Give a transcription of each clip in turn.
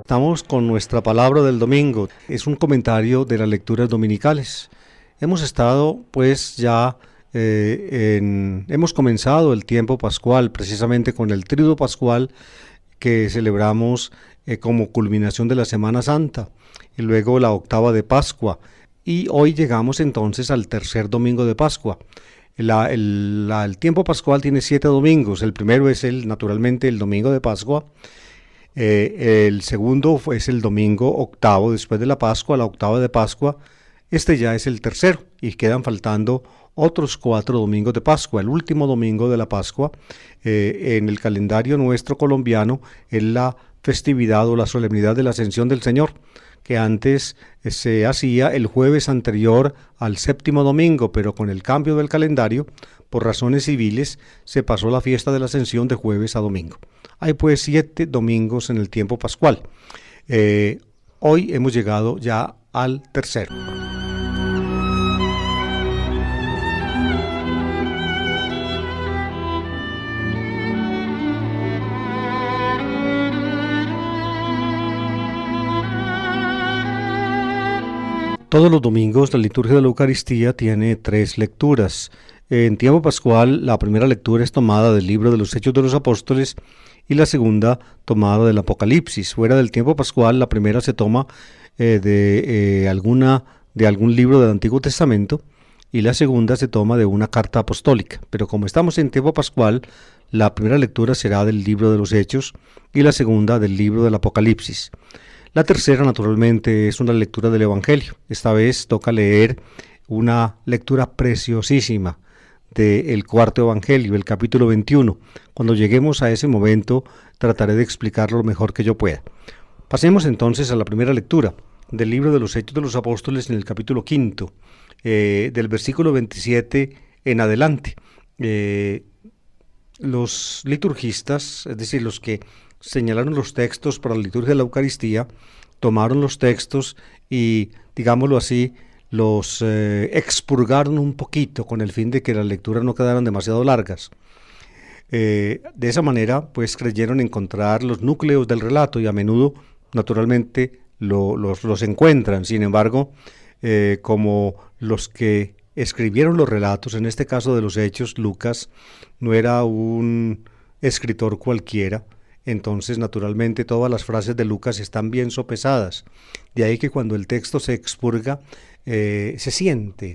Estamos con nuestra palabra del domingo. Es un comentario de las lecturas dominicales. Hemos estado pues ya hemos comenzado el tiempo pascual precisamente con el Tríodo Pascual que celebramos como culminación de la Semana Santa y luego la octava de Pascua, y hoy llegamos entonces al tercer domingo de Pascua. El tiempo pascual tiene 7 domingos. El primero es naturalmente el domingo de Pascua. El segundo es el domingo octavo después de la Pascua, la octava de Pascua. Este ya es el tercero y quedan faltando otros 4 domingos de Pascua. El último domingo de la Pascua en el calendario nuestro colombiano es la festividad o la solemnidad de la Ascensión del Señor, que antes se hacía el jueves anterior al séptimo domingo, pero con el cambio del calendario, por razones civiles, se pasó la fiesta de la Ascensión de jueves a domingo. Hay pues 7 domingos en el tiempo pascual. Hoy hemos llegado ya al tercero. Todos los domingos la liturgia de la Eucaristía tiene 3 lecturas. En tiempo pascual la primera lectura es tomada del libro de los Hechos de los Apóstoles y la segunda tomada del Apocalipsis. Fuera del tiempo pascual la primera se toma de algún libro del Antiguo Testamento y la segunda se toma de una carta apostólica. Pero como estamos en tiempo pascual, la primera lectura será del libro de los Hechos y la segunda del libro del Apocalipsis. La tercera, naturalmente, es una lectura del Evangelio. Esta vez toca leer una lectura preciosísima del cuarto Evangelio, el capítulo 21. Cuando lleguemos a ese momento, trataré de explicarlo lo mejor que yo pueda. Pasemos entonces a la primera lectura del libro de los Hechos de los Apóstoles en el capítulo 5, del versículo 27 en adelante. Los liturgistas, es decir, los que señalaron los textos para la liturgia de la Eucaristía, tomaron los textos y, digámoslo así, los expurgaron un poquito con el fin de que las lecturas no quedaran demasiado largas. De esa manera, pues creyeron encontrar los núcleos del relato y a menudo, naturalmente, los encuentran. Sin embargo, como los que escribieron los relatos, en este caso de los Hechos, Lucas no era un escritor cualquiera. Entonces, naturalmente, todas las frases de Lucas están bien sopesadas. De ahí que cuando el texto se expurga, se siente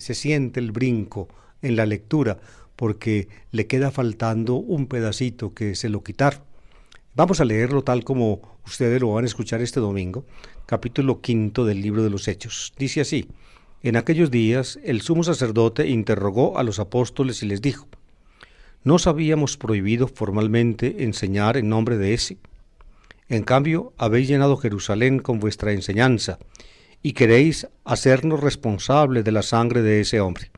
el brinco en la lectura, porque le queda faltando un pedacito que se lo quitaron. Vamos a leerlo tal como ustedes lo van a escuchar este domingo, capítulo 5 del libro de los Hechos. Dice así: En aquellos días el sumo sacerdote interrogó a los apóstoles y les dijo: ¿No os habíamos prohibido formalmente enseñar en nombre de ese? En cambio, habéis llenado Jerusalén con vuestra enseñanza y queréis hacernos responsables de la sangre de ese hombre.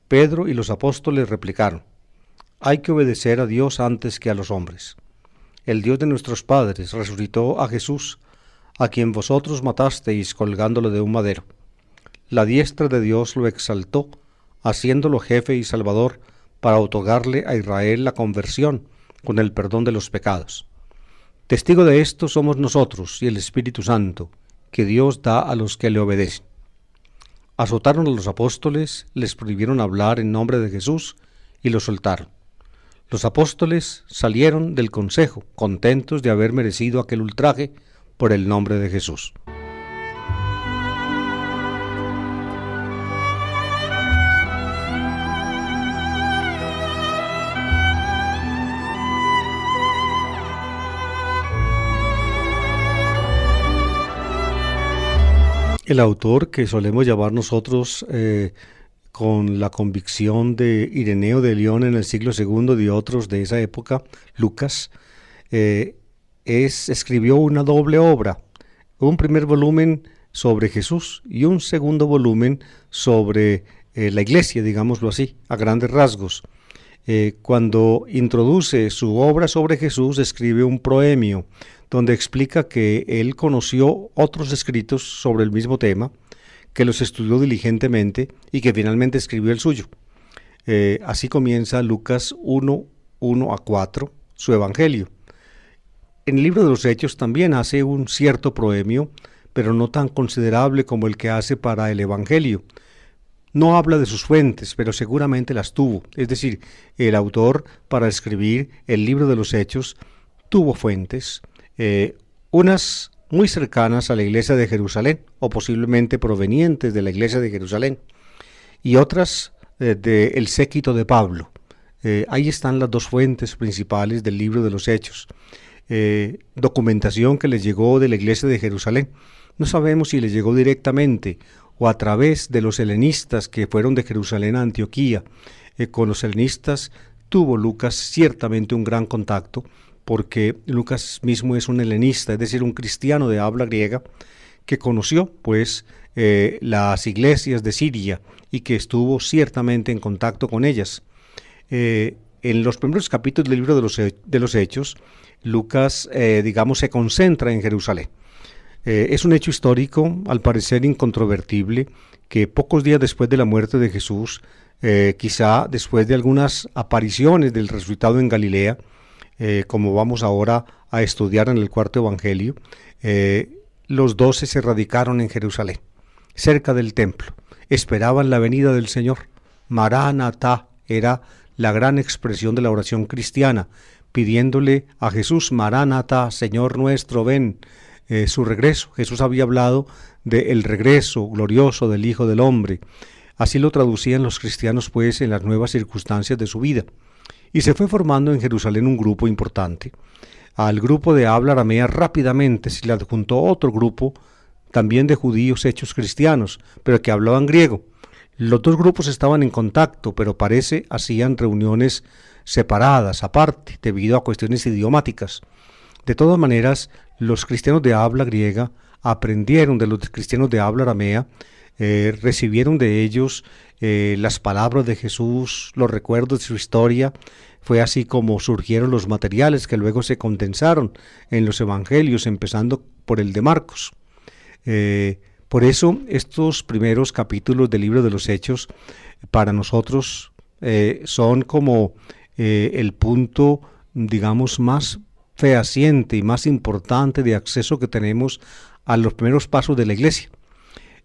Pedro y los apóstoles replicaron: Hay que obedecer a Dios antes que a los hombres. El Dios de nuestros padres resucitó a Jesús, a quien vosotros matasteis colgándolo de un madero. La diestra de Dios lo exaltó, haciéndolo jefe y salvador, para otorgarle a Israel la conversión con el perdón de los pecados. Testigo de esto somos nosotros y el Espíritu Santo, que Dios da a los que le obedecen. Azotaron a los apóstoles, les prohibieron hablar en nombre de Jesús y los soltaron. Los apóstoles salieron del consejo, contentos de haber merecido aquel ultraje por el nombre de Jesús. El autor que solemos llamar nosotros con la convicción de Ireneo de León en el siglo II y otros de esa época, Lucas, escribió una doble obra, un primer volumen sobre Jesús y un segundo volumen sobre la iglesia, digámoslo así, a grandes rasgos. Cuando introduce su obra sobre Jesús, escribe un proemio donde explica que él conoció otros escritos sobre el mismo tema, que los estudió diligentemente y que finalmente escribió el suyo. Así comienza Lucas 1:1-4, su evangelio. en el libro de los Hechos también hace un cierto proemio, pero no tan considerable como el que hace para el Evangelio. No habla de sus fuentes, pero seguramente las tuvo. Es decir, el autor, para escribir el libro de los Hechos, tuvo fuentes, unas muy cercanas a la iglesia de Jerusalén, o posiblemente provenientes de la iglesia de Jerusalén, y otras del séquito de Pablo. Ahí están las dos fuentes principales del libro de los Hechos. Documentación que les llegó de la iglesia de Jerusalén. No sabemos si les llegó directamente o a través de los helenistas que fueron de Jerusalén a Antioquía. Con los helenistas tuvo Lucas ciertamente un gran contacto, porque Lucas mismo es un helenista, es decir, un cristiano de habla griega que conoció pues las iglesias de Siria y que estuvo ciertamente en contacto con ellas. En los primeros capítulos del libro de los Hechos, Lucas, se concentra en Jerusalén. Es un hecho histórico, al parecer incontrovertible, que pocos días después de la muerte de Jesús, quizá después de algunas apariciones del resucitado en Galilea, como vamos ahora a estudiar en el cuarto evangelio, los 12 se radicaron en Jerusalén, cerca del templo. Esperaban la venida del Señor. Maranatá era la gran expresión de la oración cristiana, pidiéndole a Jesús, Maranatá, Señor nuestro, ven, su regreso. Jesús había hablado del regreso glorioso del Hijo del Hombre. Así lo traducían los cristianos pues en las nuevas circunstancias de su vida. Y se fue formando en Jerusalén un grupo importante. Al grupo de habla aramea rápidamente se le adjuntó otro grupo, también de judíos hechos cristianos, pero que hablaban griego. Los dos grupos estaban en contacto, pero parece hacían reuniones separadas, aparte, debido a cuestiones idiomáticas. De todas maneras, los cristianos de habla griega aprendieron de los cristianos de habla aramea, recibieron de ellos las palabras de Jesús, los recuerdos de su historia. Fue así como surgieron los materiales que luego se condensaron en los evangelios, empezando por el de Marcos. Por eso estos primeros capítulos del libro de los Hechos para nosotros son como el punto, más fehaciente y más importante de acceso que tenemos a los primeros pasos de la iglesia.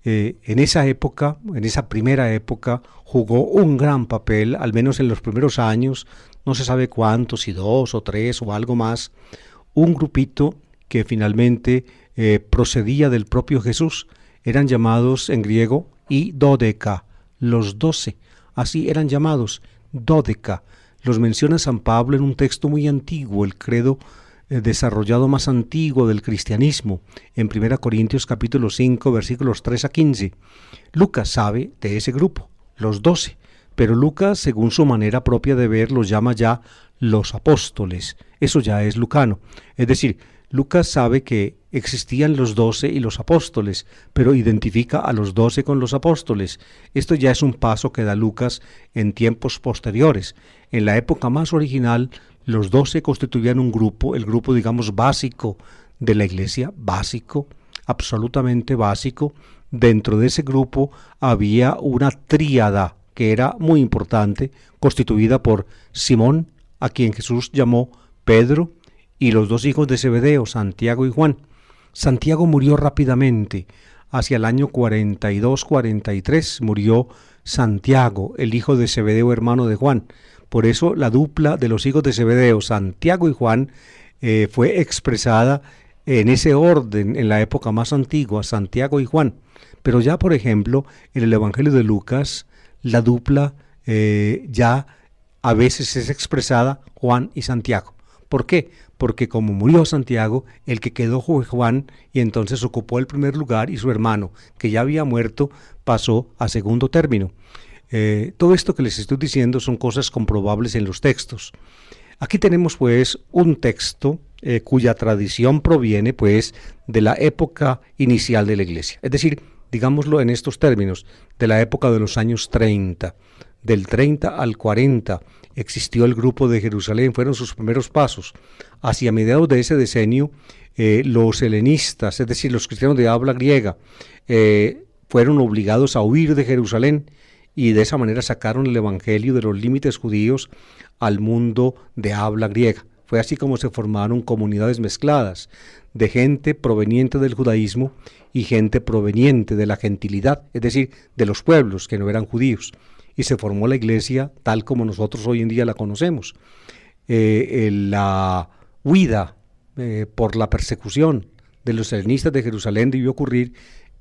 En esa época, en esa primera época, jugó un gran papel, al menos en los primeros años, no se sabe cuántos, si 2 o 3 o algo más, un grupito que finalmente procedía del propio Jesús. Eran llamados en griego y dodeca, los 12, así eran llamados, dodeca. Los menciona San Pablo en un texto muy antiguo, el credo desarrollado más antiguo del cristianismo, en 1 Corintios capítulo 5, versículos 3 a 15. Lucas sabe de ese grupo, los 12, pero Lucas, según su manera propia de ver, los llama ya los apóstoles. Eso ya es lucano. Es decir, Lucas sabe que existían los 12 y los apóstoles, pero identifica a los 12 con los apóstoles. Esto ya es un paso que da Lucas en tiempos posteriores. En la época más original, los 12 constituían un grupo, el grupo básico de la iglesia, básico, absolutamente básico. Dentro de ese grupo había una tríada que era muy importante, constituida por Simón, a quien Jesús llamó Pedro, y los 2 hijos de Zebedeo, Santiago y Juan. Santiago murió rápidamente. Hacia el año 42-43 murió Santiago, el hijo de Zebedeo, hermano de Juan. Por eso la dupla de los hijos de Zebedeo, Santiago y Juan, fue expresada en ese orden en la época más antigua, Santiago y Juan. Pero ya, por ejemplo, en el Evangelio de Lucas, la dupla ya a veces es expresada Juan y Santiago. ¿Por qué? Porque como murió Santiago, el que quedó fue Juan, y entonces ocupó el primer lugar, y su hermano, que ya había muerto, pasó a segundo término. Todo esto que les estoy diciendo son cosas comprobables en los textos. Aquí tenemos pues un texto cuya tradición proviene pues de la época inicial de la iglesia, es decir, digámoslo en estos términos, de la época de los años 30, del 30 al 40, existió el grupo de Jerusalén, fueron sus primeros pasos. Hacia mediados de ese decenio, los helenistas, es decir, los cristianos de habla griega, fueron obligados a huir de Jerusalén, y de esa manera sacaron el evangelio de los límites judíos al mundo de habla griega. Fue así como se formaron comunidades mezcladas de gente proveniente del judaísmo y gente proveniente de la gentilidad, es decir, de los pueblos que no eran judíos. Y se formó la iglesia tal como nosotros hoy en día la conocemos. La huida por la persecución de los helenistas de Jerusalén debió ocurrir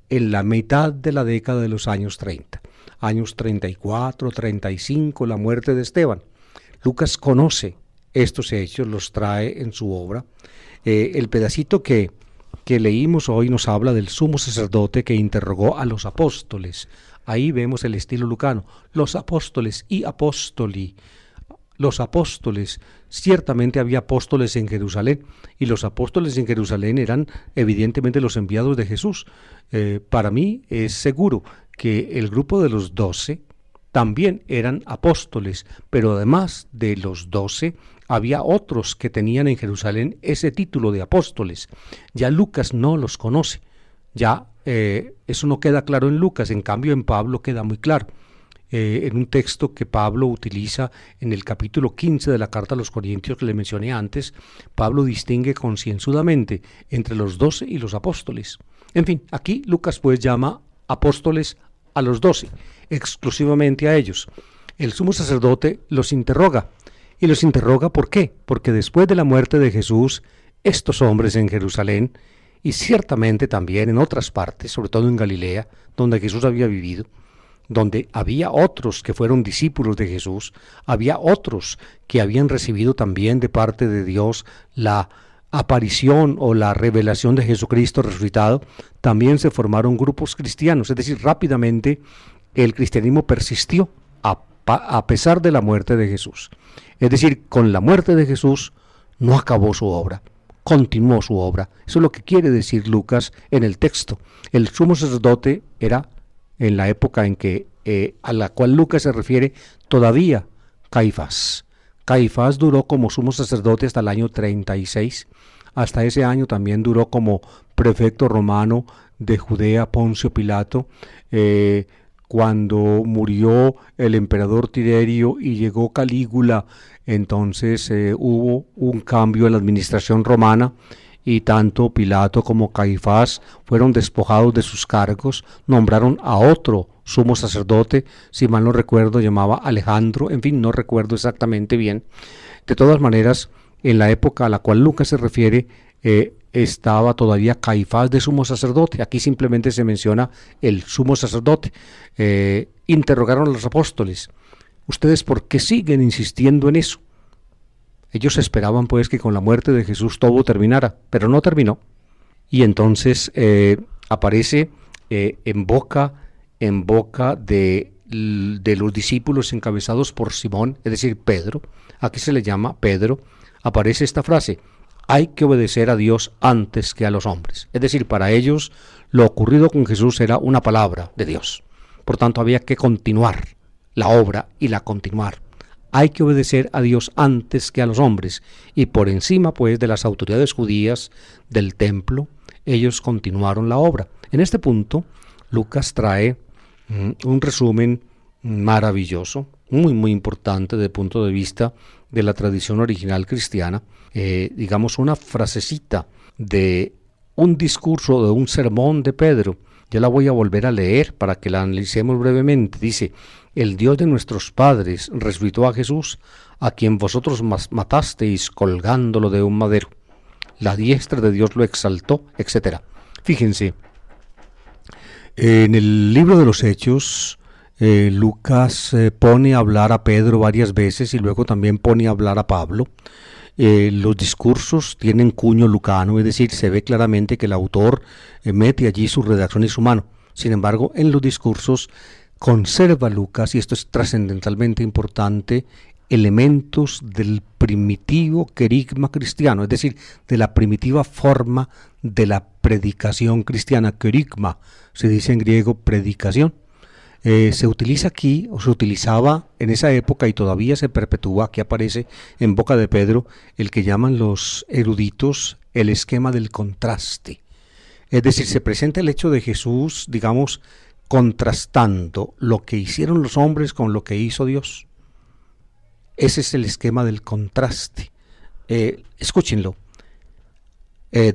en la mitad de la década de los años 30. Años 34, 35, la muerte de Esteban. Lucas conoce estos hechos, los trae en su obra. El pedacito que leímos hoy nos habla del sumo sacerdote que interrogó a los apóstoles. Ahí vemos el estilo lucano. Los apóstoles y apóstoli. Los apóstoles, ciertamente había apóstoles en Jerusalén, y los apóstoles en Jerusalén eran evidentemente los enviados de Jesús. Para mí es seguro que el grupo de los 12 también eran apóstoles, pero además de los 12 había otros que tenían en Jerusalén ese título de apóstoles. Ya Lucas no los conoce, ya eso no queda claro en Lucas, en cambio en Pablo queda muy claro. En un texto que Pablo utiliza en el capítulo 15 de la carta a los Corintios que le mencioné antes, Pablo distingue concienzudamente entre los 12 y los apóstoles. En fin, aquí Lucas pues llama apóstoles a los 12, exclusivamente a ellos. El sumo sacerdote los interroga. ¿Y los interroga por qué? Porque después de la muerte de Jesús, estos hombres en Jerusalén, y ciertamente también en otras partes, sobre todo en Galilea, donde Jesús había vivido, donde había otros que fueron discípulos de Jesús, había otros que habían recibido también de parte de Dios la aparición o la revelación de Jesucristo resucitado, también se formaron grupos cristianos, es decir, rápidamente el cristianismo persistió a pesar de la muerte de Jesús. Es decir, con la muerte de Jesús no acabó su obra, continuó su obra. Eso es lo que quiere decir Lucas en el texto. El sumo sacerdote era, en la época en que a la cual Lucas se refiere, todavía Caifás. Caifás duró como sumo sacerdote hasta el año 36. Hasta ese año también duró como prefecto romano de Judea Poncio Pilato. Cuando murió el emperador Tiberio y llegó Calígula, entonces hubo un cambio en la administración romana y tanto Pilato como Caifás fueron despojados de sus cargos, nombraron a otro sumo sacerdote, si mal no recuerdo llamaba Alejandro, en fin, no recuerdo exactamente bien. De todas maneras, en la época a la cual Lucas se refiere, estaba todavía Caifás de sumo sacerdote. Aquí simplemente se menciona el sumo sacerdote. Interrogaron a los apóstoles: ¿ustedes por qué siguen insistiendo en eso? Ellos esperaban pues que con la muerte de Jesús todo terminara, pero no terminó. Y entonces aparece en boca de los discípulos encabezados por Simón, es decir, Pedro, aquí se le llama Pedro, aparece esta frase: hay que obedecer a Dios antes que a los hombres. Es decir, para ellos lo ocurrido con Jesús era una palabra de Dios. Por tanto, había que continuar la obra y la continuar. Hay que obedecer a Dios antes que a los hombres. Y por encima, pues, de las autoridades judías del templo, ellos continuaron la obra. En este punto, Lucas trae un resumen maravilloso, muy, muy importante desde el punto de vista de la tradición original cristiana. Digamos, una frasecita de un discurso, de un sermón de Pedro. Yo la voy a volver a leer para que la analicemos brevemente. Dice: el Dios de nuestros padres resucitó a Jesús, a quien vosotros matasteis colgándolo de un madero. La diestra de Dios lo exaltó, etc. Fíjense, en el libro de los Hechos, Lucas pone a hablar a Pedro varias veces y luego también pone a hablar a Pablo. Los discursos tienen cuño lucano, es decir, se ve claramente que el autor mete allí su redacción y su mano. Sin embargo, en los discursos conserva Lucas, y esto es trascendentalmente importante, elementos del primitivo querigma cristiano, es decir, de la primitiva forma de la predicación cristiana. Querigma se dice en griego predicación. Se utiliza aquí, o se utilizaba en esa época y todavía se perpetúa, aquí aparece en boca de Pedro, el que llaman los eruditos el esquema del contraste. Es decir, se presenta el hecho de Jesús, digamos, contrastando lo que hicieron los hombres con lo que hizo Dios. Ese es el esquema del contraste. Escúchenlo.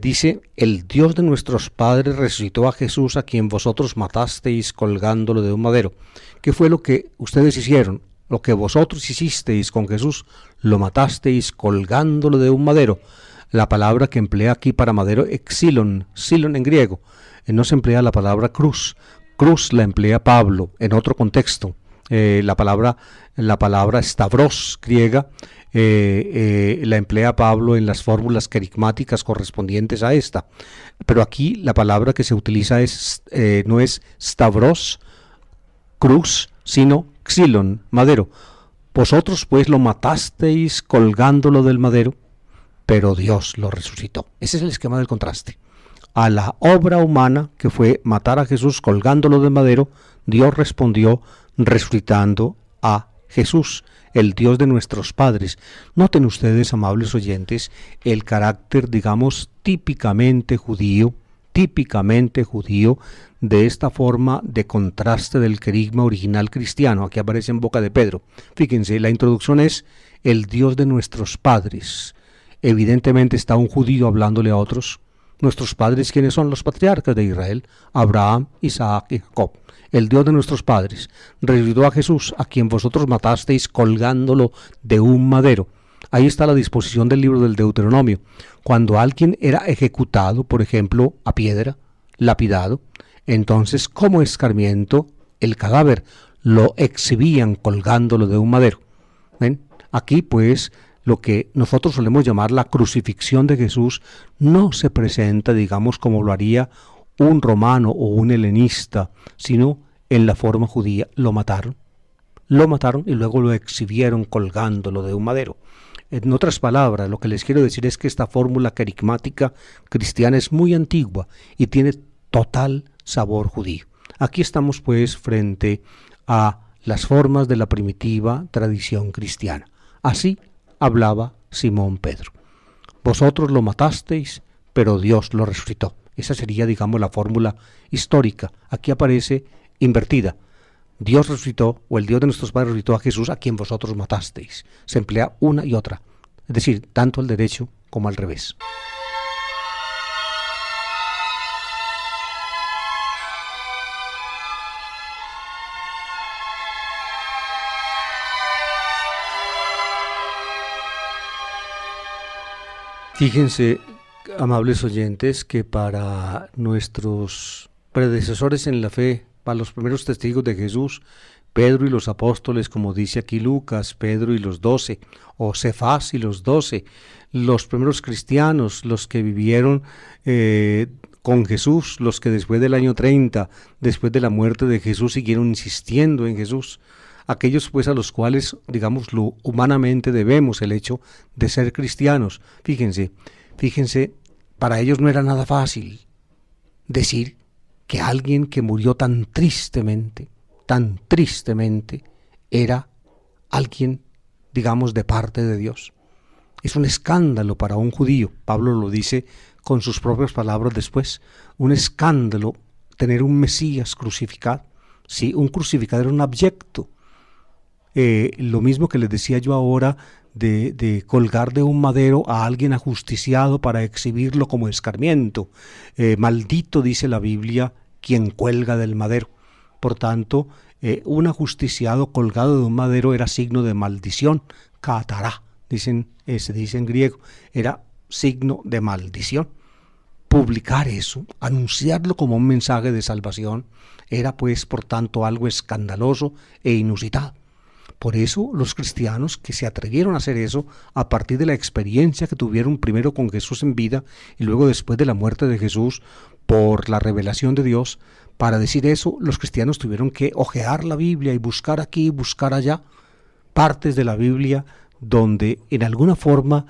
Dice, el Dios de nuestros padres resucitó a Jesús, a quien vosotros matasteis colgándolo de un madero. ¿Qué fue lo que ustedes hicieron? Lo que vosotros hicisteis con Jesús, lo matasteis colgándolo de un madero. La palabra que emplea aquí para madero es xilon en griego. No se emplea la palabra cruz. Cruz la emplea Pablo en otro contexto. La palabra stavros griega la emplea Pablo en las fórmulas querigmáticas correspondientes a esta. Pero aquí la palabra que se utiliza no es stavros, cruz, sino xilon, madero. Vosotros pues lo matasteis colgándolo del madero, pero Dios lo resucitó. Ese es el esquema del contraste. A la obra humana, que fue matar a Jesús colgándolo del madero, Dios respondió resucitando a Jesús, el Dios de nuestros padres. Noten ustedes, amables oyentes, el carácter, digamos, típicamente judío de esta forma de contraste del querigma original cristiano. Aquí aparece en boca de Pedro. Fíjense, la introducción es el Dios de nuestros padres. Evidentemente está un judío hablándole a otros. Nuestros padres, ¿quiénes son? Los patriarcas de Israel: Abraham, Isaac y Jacob. El Dios de nuestros padres resucitó a Jesús, a quien vosotros matasteis colgándolo de un madero. Ahí está la disposición del libro del Deuteronomio. Cuando alguien era ejecutado, por ejemplo, a piedra, lapidado, entonces como escarmiento, el cadáver lo exhibían colgándolo de un madero. ¿Ven? Aquí pues lo que nosotros solemos llamar la crucifixión de Jesús no se presenta, digamos, como lo haría un romano o un helenista, sino en la forma judía. Lo mataron y luego lo exhibieron colgándolo de un madero. En otras palabras, lo que les quiero decir es que esta fórmula querigmática cristiana es muy antigua y tiene total sabor judío. Aquí estamos pues frente a las formas de la primitiva tradición cristiana. Así hablaba Simón Pedro. Vosotros lo matasteis, pero Dios lo resucitó. Esa sería, digamos, la fórmula histórica. Aquí aparece invertida. Dios resucitó, o el Dios de nuestros padres resucitó a Jesús, a quien vosotros matasteis. Se emplea una y otra. Es decir, tanto al derecho como al revés. Fíjense, amables oyentes, que para nuestros predecesores en la fe, para los primeros testigos de Jesús, Pedro y los apóstoles, como dice aquí Lucas, Pedro y los 12, o Cefás y los 12, los primeros cristianos, los que vivieron con Jesús, los que después del año 30, después de la muerte de Jesús, siguieron insistiendo en Jesús, aquellos pues a los cuales, digámoslo, humanamente debemos el hecho de ser cristianos. Fíjense, para ellos no era nada fácil decir que alguien que murió tan tristemente, era alguien, digamos, de parte de Dios. Es un escándalo para un judío. Pablo lo dice con sus propias palabras después. Un escándalo tener un Mesías crucificado. Sí, un crucificado era un abyecto. Lo mismo que les decía yo ahora de colgar de un madero a alguien ajusticiado para exhibirlo como escarmiento. Maldito, dice la Biblia, quien cuelga del madero. Por tanto, un ajusticiado colgado de un madero era signo de maldición. Katará, se dice en griego, era signo de maldición. Publicar eso, anunciarlo como un mensaje de salvación, era pues por tanto algo escandaloso e inusitado. Por eso los cristianos que se atrevieron a hacer eso a partir de la experiencia que tuvieron primero con Jesús en vida y luego después de la muerte de Jesús por la revelación de Dios, para decir eso los cristianos tuvieron que hojear la Biblia y buscar aquí, buscar allá, partes de la Biblia donde en alguna forma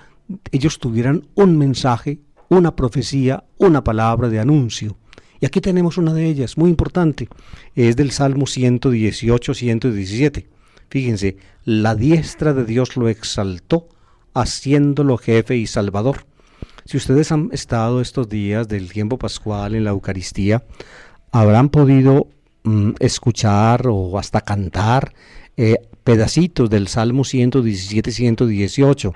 ellos tuvieran un mensaje, una profecía, una palabra de anuncio. Y aquí tenemos una de ellas, muy importante, es del Salmo 118-117. Fíjense, la diestra de Dios lo exaltó, haciéndolo jefe y salvador. Si ustedes han estado estos días del tiempo pascual en la Eucaristía, habrán podido escuchar o hasta cantar pedacitos del Salmo 117-118.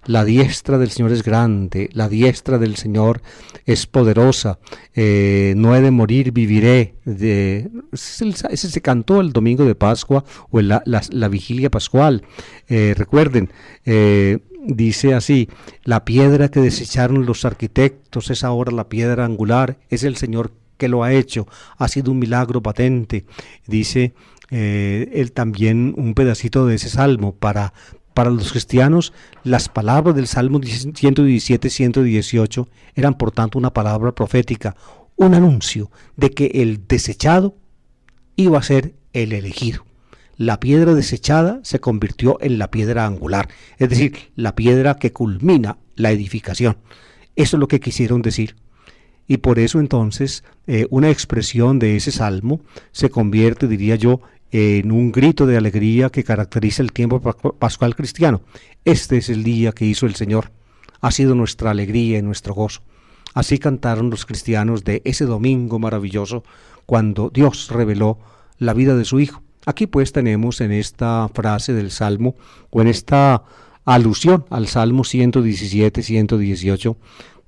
la diestra del Señor es grande, la diestra del Señor es poderosa, no he de morir, viviré. Ese se cantó el domingo de Pascua o en la vigilia pascual. Recuerden, dice así: la piedra que desecharon los arquitectos es ahora la piedra angular, es el Señor que lo ha hecho, ha sido un milagro patente. Dice él también un pedacito de ese salmo. Para los cristianos, las palabras del Salmo 117, 118 eran por tanto una palabra profética, un anuncio de que el desechado iba a ser el elegido. La piedra desechada se convirtió en la piedra angular, es decir, la piedra que culmina la edificación. Eso es lo que quisieron decir. Y por eso entonces una expresión de ese salmo se convierte, diría yo, en un grito de alegría que caracteriza el tiempo pascual cristiano. Este es el día que hizo el Señor, ha sido nuestra alegría y nuestro gozo. Así cantaron los cristianos de ese domingo maravilloso cuando Dios reveló la vida de su Hijo. Aquí pues tenemos en esta frase del Salmo, o en esta alusión al Salmo 117, 118,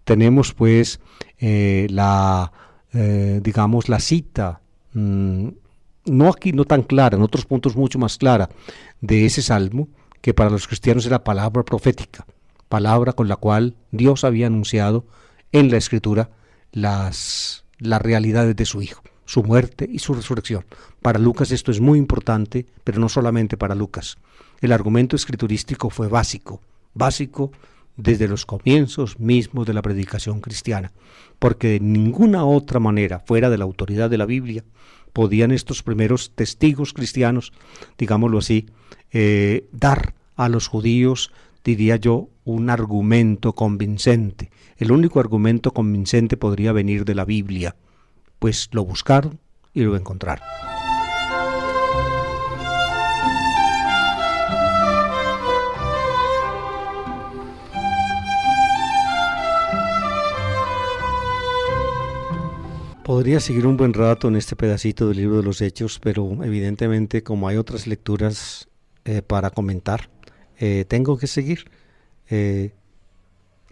tenemos pues digamos la cita, no aquí no tan clara, en otros puntos mucho más clara, de ese salmo, que para los cristianos era palabra profética, palabra con la cual Dios había anunciado en la Escritura las realidades de su Hijo, su muerte y su resurrección. Para Lucas esto es muy importante, pero no solamente para Lucas. El argumento escriturístico fue básico desde los comienzos mismos de la predicación cristiana, porque de ninguna otra manera, fuera de la autoridad de la Biblia, podían estos primeros testigos cristianos, digámoslo así, dar a los judíos, diría yo, un argumento convincente. El único argumento convincente podría venir de la Biblia, pues lo buscaron y lo encontraron. Podría seguir un buen rato en este pedacito del libro de los Hechos, pero evidentemente como hay otras lecturas para comentar, tengo que seguir.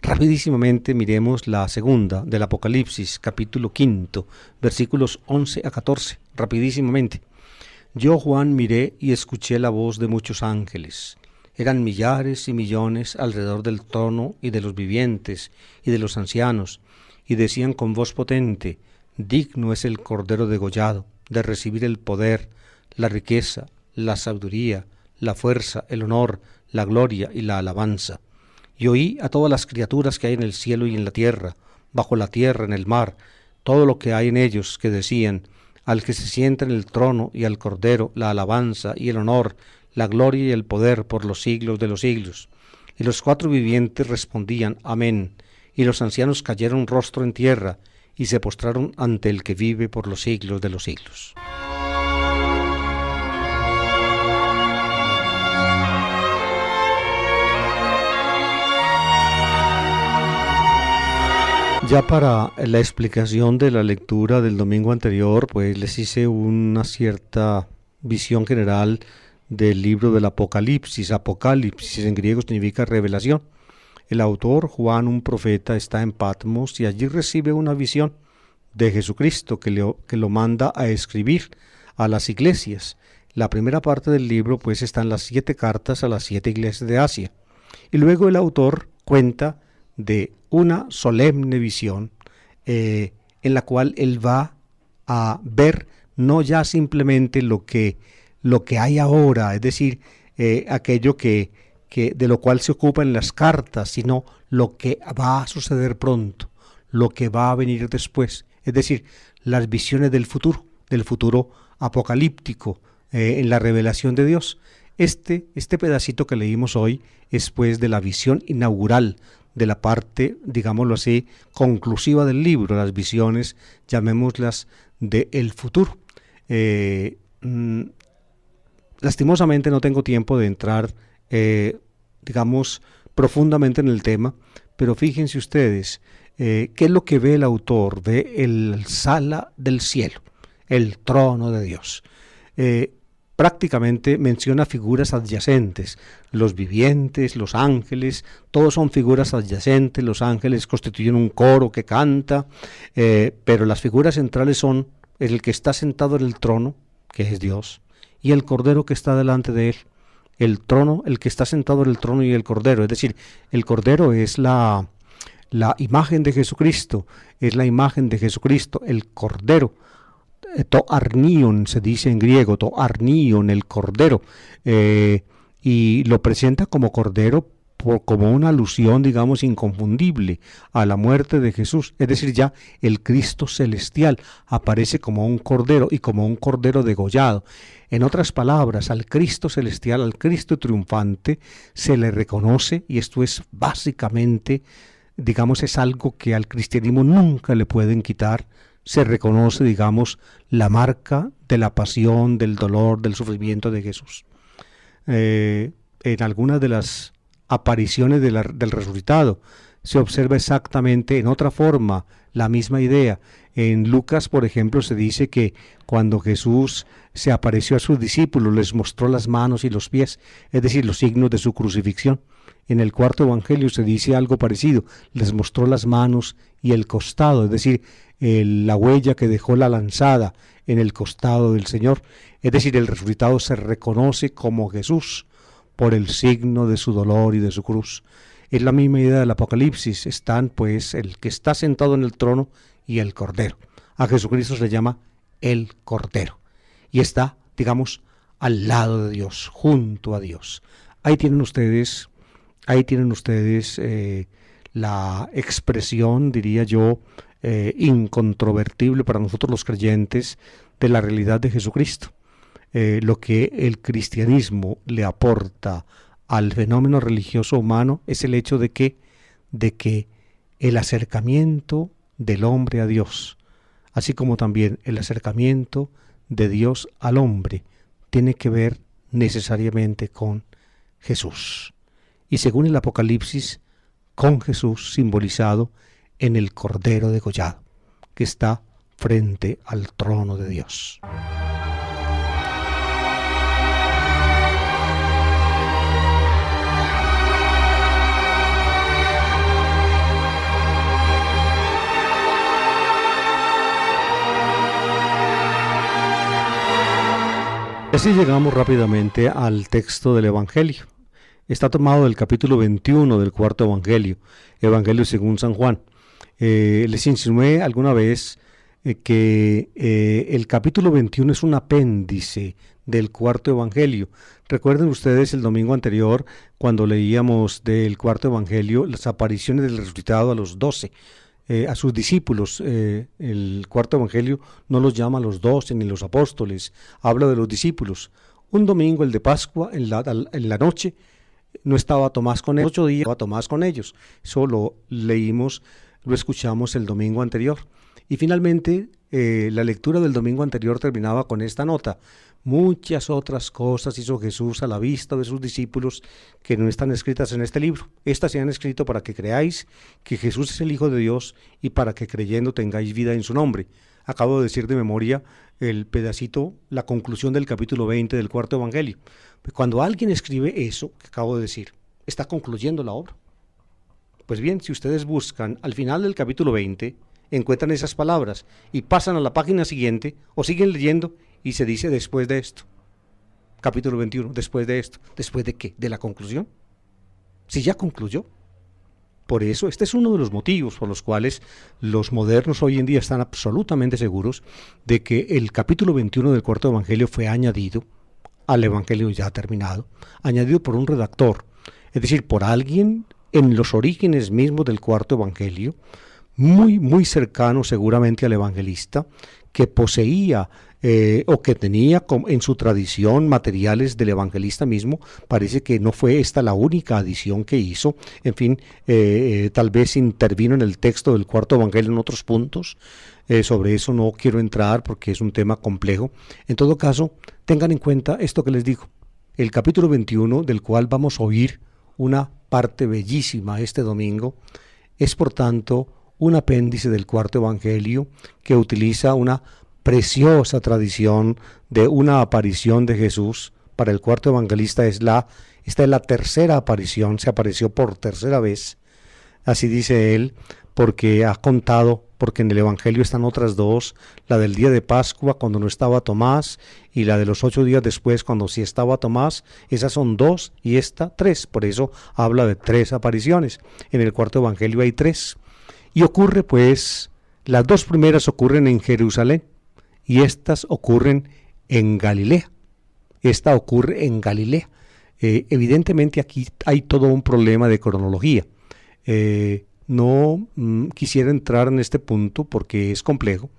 Rapidísimamente miremos la segunda del Apocalipsis, capítulo 5, versículos 11 a 14, rapidísimamente. Yo, Juan, miré y escuché la voz de muchos ángeles. Eran millares y millones alrededor del trono y de los vivientes y de los ancianos, y decían con voz potente: digno es el Cordero degollado de recibir el poder, la riqueza, la sabiduría, la fuerza, el honor, la gloria y la alabanza. Y oí a todas las criaturas que hay en el cielo y en la tierra, bajo la tierra, en el mar, todo lo que hay en ellos, que decían: al que se sienta en el trono y al Cordero, la alabanza y el honor, la gloria y el poder por los siglos de los siglos. Y los cuatro vivientes respondían: amén. Y los ancianos cayeron rostro en tierra, y se postraron ante el que vive por los siglos de los siglos. Ya para la explicación de la lectura del domingo anterior, pues les hice una cierta visión general del libro del Apocalipsis. Apocalipsis en griego significa revelación. El autor, Juan, un profeta, está en Patmos y allí recibe una visión de Jesucristo que lo manda a escribir a las iglesias. La primera parte del libro pues están las 7 cartas a las 7 iglesias de Asia. Y luego el autor cuenta de una solemne visión en la cual él va a ver no ya simplemente lo que hay ahora, es decir, aquello que de lo cual se ocupa en las cartas, sino lo que va a suceder pronto, lo que va a venir después, es decir, las visiones del futuro apocalíptico en la revelación de Dios. Este pedacito que leímos hoy es pues de la visión inaugural, de la parte, digámoslo así, conclusiva del libro, las visiones, llamémoslas, del futuro. Lastimosamente no tengo tiempo de entrar digamos, profundamente en el tema, pero fíjense ustedes, ¿qué es lo que ve el autor? Ve el sala del cielo, el trono de Dios. prácticamente menciona figuras adyacentes. Los vivientes, los ángeles, todos son figuras adyacentes. Los ángeles constituyen un coro que canta, pero las figuras centrales son el que está sentado en el trono, que es Dios, y el cordero que está delante de él. El trono, el que está sentado en el trono y el cordero, es decir, el cordero es la imagen de Jesucristo, es la imagen de Jesucristo, el cordero. To arnion se dice en griego, to arnion, el cordero, y lo presenta como cordero como una alusión, digamos, inconfundible a la muerte de Jesús. Es decir, ya el Cristo celestial aparece como un cordero y como un cordero degollado. En otras palabras, al Cristo celestial, al Cristo triunfante, se le reconoce, y esto es básicamente, digamos, es algo que al cristianismo nunca le pueden quitar, se reconoce, digamos, la marca de la pasión, del dolor, del sufrimiento de Jesús. En algunas de las apariciones del resucitado se observa exactamente en otra forma la misma idea. En Lucas, por ejemplo, se dice que cuando Jesús se apareció a sus discípulos, les mostró las manos y los pies, es decir, los signos de su crucifixión. En el cuarto evangelio se dice algo parecido, les mostró las manos y el costado, es decir, la huella que dejó la lanzada en el costado del Señor. Es decir, el resucitado se reconoce como Jesús por el signo de su dolor y de su cruz. Es la misma idea del Apocalipsis. Están pues el que está sentado en el trono y el Cordero. A Jesucristo se le llama el Cordero. Y está, digamos, al lado de Dios, junto a Dios. Ahí tienen ustedes la expresión, diría yo, incontrovertible para nosotros los creyentes de la realidad de Jesucristo. Lo que el cristianismo le aporta al fenómeno religioso humano es el hecho de que el acercamiento del hombre a Dios, así como también el acercamiento de Dios al hombre, tiene que ver necesariamente con Jesús. Y según el Apocalipsis, con Jesús simbolizado en el Cordero degollado, que está frente al trono de Dios. Así llegamos rápidamente al texto del Evangelio. Está tomado del capítulo 21 del cuarto Evangelio, Evangelio según San Juan. Les insinué alguna vez que el capítulo 21 es un apéndice del cuarto Evangelio. Recuerden ustedes el domingo anterior, cuando leíamos del cuarto Evangelio, las apariciones del resucitado a los 12. A sus discípulos. El cuarto evangelio no los llama a los 12 ni los apóstoles, habla de los discípulos. Un domingo, el de Pascua, en la noche, no estaba Tomás con ellos, 8 días estaba Tomás con ellos. Eso lo leímos, lo escuchamos el domingo anterior. Y finalmente, la lectura del domingo anterior terminaba con esta nota: muchas otras cosas hizo Jesús a la vista de sus discípulos que no están escritas en este libro. Estas se han escrito para que creáis que Jesús es el Hijo de Dios y para que creyendo tengáis vida en su nombre. Acabo de decir de memoria el pedacito, la conclusión del capítulo 20 del cuarto evangelio. Cuando alguien escribe eso que acabo de decir, está concluyendo la obra. Pues bien, si ustedes buscan al final del capítulo 20, encuentran esas palabras y pasan a la página siguiente o siguen leyendo y se dice después de esto. Capítulo 21, después de esto. ¿Después de qué? ¿De la conclusión? Si ya concluyó. Por eso, este es uno de los motivos por los cuales los modernos hoy en día están absolutamente seguros de que el capítulo 21 del cuarto evangelio fue añadido al evangelio ya terminado, añadido por un redactor, es decir, por alguien en los orígenes mismos del cuarto evangelio, muy, muy cercano seguramente al evangelista, que poseía o que tenía en su tradición materiales del evangelista mismo. Parece que no fue esta la única adición que hizo. En fin, tal vez intervino en el texto del cuarto evangelio en otros puntos. Sobre eso no quiero entrar porque es un tema complejo. En todo caso, tengan en cuenta esto que les digo. El capítulo 21, del cual vamos a oír una parte bellísima este domingo, es por tanto un apéndice del cuarto evangelio que utiliza una preciosa tradición de una aparición de Jesús. Para el cuarto evangelista esta es la tercera aparición, se apareció por tercera vez, así dice él, porque en el evangelio están otras dos, la del día de Pascua cuando no estaba Tomás y la de los 8 días después cuando sí estaba Tomás. Esas son 2 y esta 3, por eso habla de 3 apariciones. En el cuarto evangelio hay 3 y ocurre pues, las 2 primeras ocurren en Jerusalén y estas ocurren en Galilea. Esta ocurre en Galilea. Evidentemente aquí hay todo un problema de cronología. No quisiera entrar en este punto porque es complejo.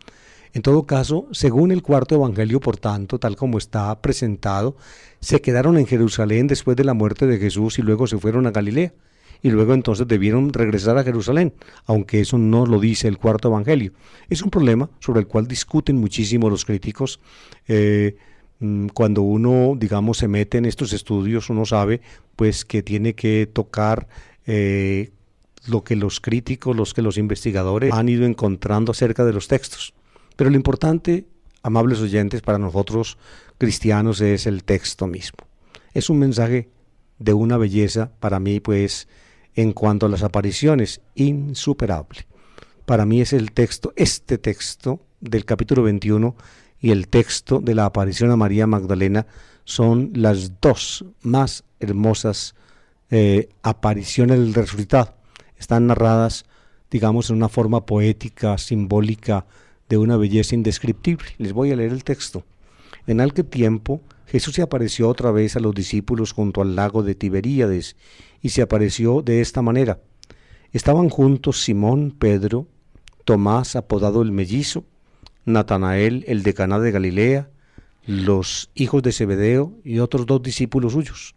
En todo caso, según el cuarto evangelio, por tanto, tal como está presentado, se quedaron en Jerusalén después de la muerte de Jesús y luego se fueron a Galilea. Y luego entonces debieron regresar a Jerusalén, aunque eso no lo dice el cuarto evangelio. Es un problema sobre el cual discuten muchísimo los críticos. Cuando uno, digamos, se mete en estos estudios, uno sabe pues que tiene que tocar lo que los críticos, los investigadores han ido encontrando acerca de los textos. Pero lo importante, amables oyentes, para nosotros cristianos es el texto mismo. Es un mensaje de una belleza, para mí, pues, en cuanto a las apariciones, insuperable. Para mí es este texto del capítulo 21 y el texto de la aparición a María Magdalena son las 2 más hermosas apariciones del resucitado. Están narradas, digamos, en una forma poética, simbólica, de una belleza indescriptible. Les voy a leer el texto. En aquel tiempo, Jesús se apareció otra vez a los discípulos junto al lago de Tiberíades, y se apareció de esta manera. Estaban juntos Simón, Pedro, Tomás, apodado el Mellizo, Natanael, el de Caná de Galilea, los hijos de Zebedeo y otros 2 discípulos suyos.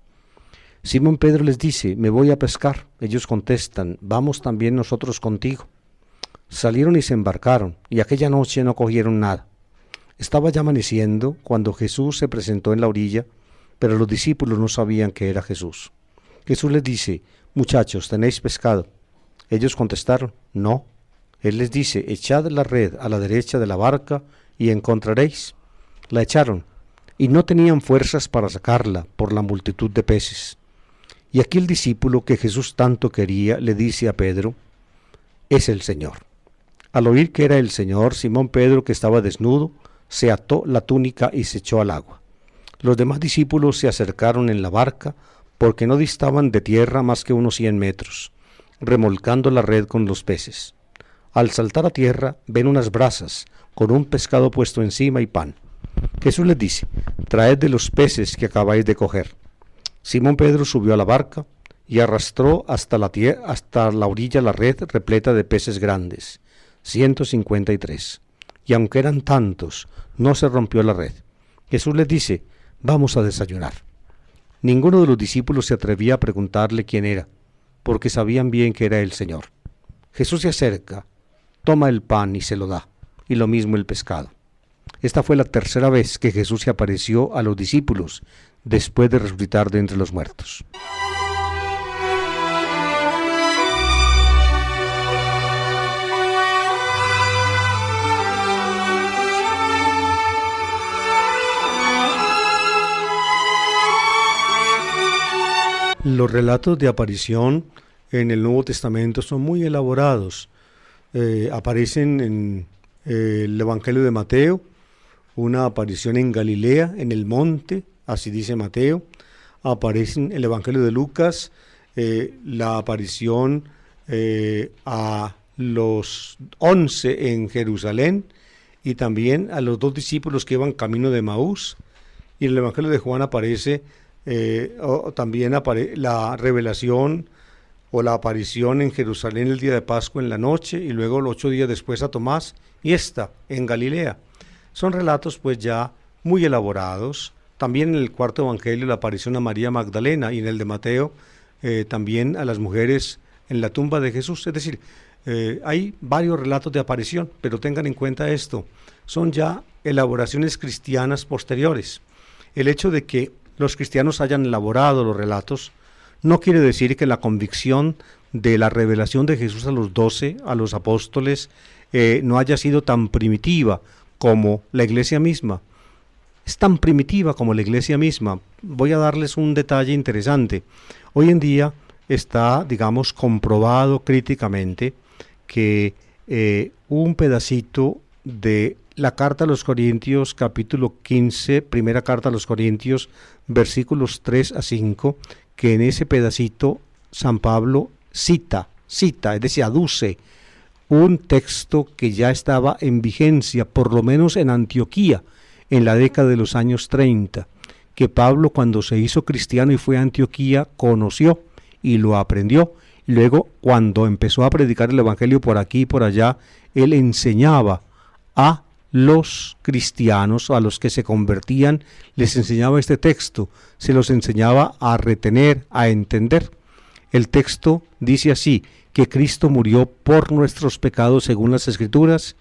Simón Pedro les dice: me voy a pescar. Ellos contestan: vamos también nosotros contigo. Salieron y se embarcaron, y aquella noche no cogieron nada. Estaba ya amaneciendo cuando Jesús se presentó en la orilla, pero los discípulos no sabían que era Jesús. Jesús les dice: muchachos, ¿tenéis pescado? Ellos contestaron: no. Él les dice: echad la red a la derecha de la barca y encontraréis. La echaron, y no tenían fuerzas para sacarla por la multitud de peces. Y aquí el discípulo que Jesús tanto quería le dice a Pedro: es el Señor. Al oír que era el Señor, Simón Pedro, que estaba desnudo, se ató la túnica y se echó al agua. Los demás discípulos se acercaron en la barca, porque no distaban de tierra más que unos 100 metros, remolcando la red con los peces. Al saltar a tierra, ven unas brasas, con un pescado puesto encima y pan. Jesús les dice: traed de los peces que acabáis de coger. Simón Pedro subió a la barca y arrastró hasta la orilla la red repleta de peces grandes, 153. Y aunque eran tantos, no se rompió la red. Jesús les dice: vamos a desayunar. Ninguno de los discípulos se atrevía a preguntarle quién era, porque sabían bien que era el Señor. Jesús se acerca, toma el pan y se lo da, y lo mismo el pescado. Esta fue la tercera vez que Jesús se apareció a los discípulos después de resucitar de entre los muertos. Los relatos de aparición en el Nuevo Testamento son muy elaborados. Aparecen en el Evangelio de Mateo, una aparición en Galilea, en el monte, así dice Mateo. Aparece en el Evangelio de Lucas la aparición a los 11 en Jerusalén y también a los 2 discípulos que iban camino de Emaús. Y en el Evangelio de Juan aparece también la revelación o la aparición en Jerusalén el día de Pascua en la noche y luego 8 días después a Tomás, y esta en Galilea. Son relatos pues ya muy elaborados. También en el cuarto evangelio la aparición a María Magdalena, y en el de Mateo también a las mujeres en la tumba de Jesús. Es decir, hay varios relatos de aparición, pero tengan en cuenta esto: son ya elaboraciones cristianas posteriores. El hecho de que los cristianos hayan elaborado los relatos no quiere decir que la convicción de la revelación de Jesús a los 12, a los apóstoles, no haya sido tan primitiva como la iglesia misma. Es tan primitiva como la iglesia misma. Voy a darles un detalle interesante. Hoy en día está, digamos, comprobado críticamente que un pedacito de la carta a los Corintios, capítulo 15, primera carta a los Corintios, versículos 3 a 5, que en ese pedacito San Pablo cita, es decir, aduce un texto que ya estaba en vigencia, por lo menos en Antioquía, en la década de los años 30, que Pablo, cuando se hizo cristiano y fue a Antioquía, conoció y lo aprendió. Y luego, cuando empezó a predicar el evangelio por aquí y por allá, él enseñaba a los cristianos, a los que se convertían, les enseñaba este texto, se los enseñaba a retener, a entender. El texto dice así, que Cristo murió por nuestros pecados según las Escrituras,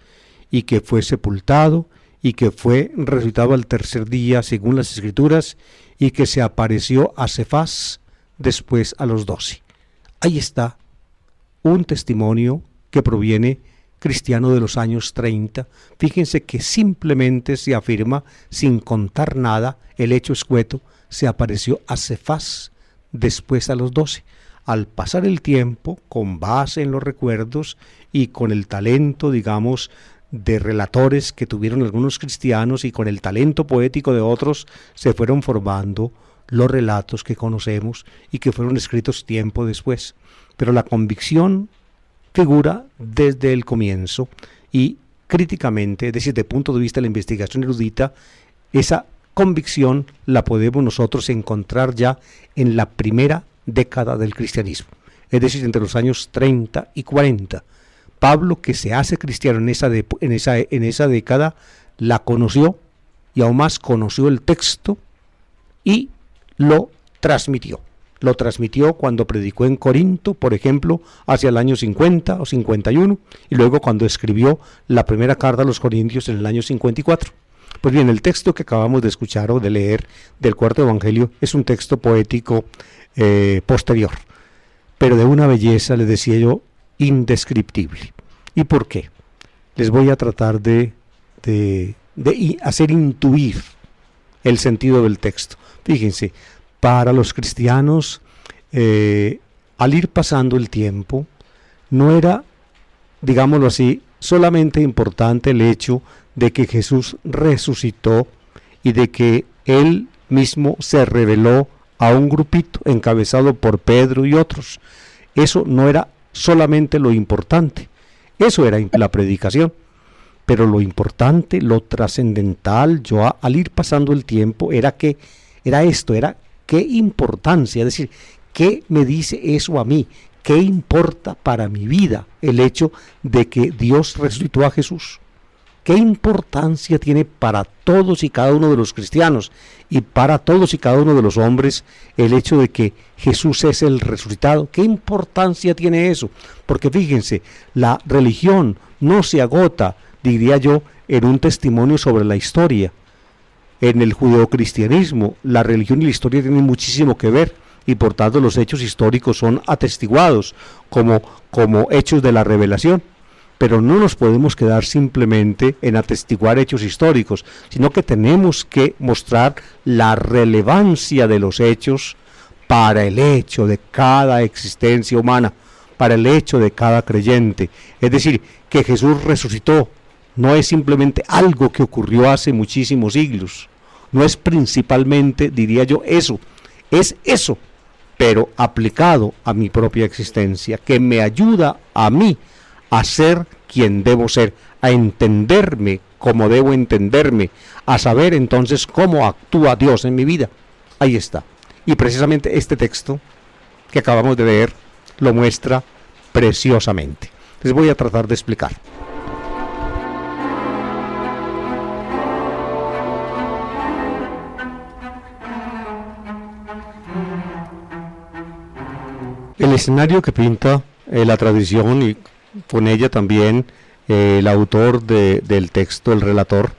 y que fue sepultado, y que fue resucitado al tercer día según las Escrituras, y que se apareció a Cefas, después a los 12. Ahí está un testimonio que proviene cristiano de los años 30. Fíjense que simplemente se afirma, sin contar nada, el hecho escueto, se apareció a Cefas, después a los 12. Al pasar el tiempo, con base en los recuerdos y con el talento, digamos, de relatores que tuvieron algunos cristianos y con el talento poético de otros, se fueron formando los relatos que conocemos y que fueron escritos tiempo después. Pero la convicción figura desde el comienzo y críticamente, es decir, desde el punto de vista de la investigación erudita, esa convicción la podemos nosotros encontrar ya en la primera década del cristianismo, es decir, entre los años 30 y 40. Pablo, que se hace cristiano en esa década, la conoció y aún más conoció el texto y lo transmitió. Lo transmitió cuando predicó en Corinto, por ejemplo, hacia el año 50 o 51, y luego cuando escribió la primera carta a los Corintios en el año 54. Pues bien, el texto que acabamos de escuchar o de leer del cuarto evangelio es un texto poético posterior, pero de una belleza, les decía yo, indescriptible. ¿Y por qué? Les voy a tratar de hacer intuir el sentido del texto. Fíjense, para los cristianos, al ir pasando el tiempo, no era, digámoslo así, solamente importante el hecho de que Jesús resucitó y de que Él mismo se reveló a un grupito encabezado por Pedro y otros. Eso no era solamente lo importante, eso era la predicación, pero lo importante, lo trascendental, al ir pasando el tiempo, era qué importancia, es decir, ¿qué me dice eso a mí? ¿Qué importa para mi vida el hecho de que Dios resucitó a Jesús? ¿Qué importancia tiene para todos y cada uno de los cristianos y para todos y cada uno de los hombres el hecho de que Jesús es el resucitado? ¿Qué importancia tiene eso? Porque fíjense, la religión no se agota, diría yo, en un testimonio sobre la historia. En el judeocristianismo, la religión y la historia tienen muchísimo que ver y por tanto los hechos históricos son atestiguados como hechos de la revelación. Pero no nos podemos quedar simplemente en atestiguar hechos históricos, sino que tenemos que mostrar la relevancia de los hechos para el hecho de cada existencia humana, para el hecho de cada creyente. Es decir, que Jesús resucitó no es simplemente algo que ocurrió hace muchísimos siglos, no es principalmente, diría yo, eso, es eso, pero aplicado a mi propia existencia, que me ayuda a mí a ser quien debo ser, a entenderme como debo entenderme, a saber entonces cómo actúa Dios en mi vida. Ahí está. Y precisamente este texto que acabamos de leer lo muestra preciosamente. Les voy a tratar de explicar. El escenario que pinta la tradición y con ella también el autor del texto, el relator,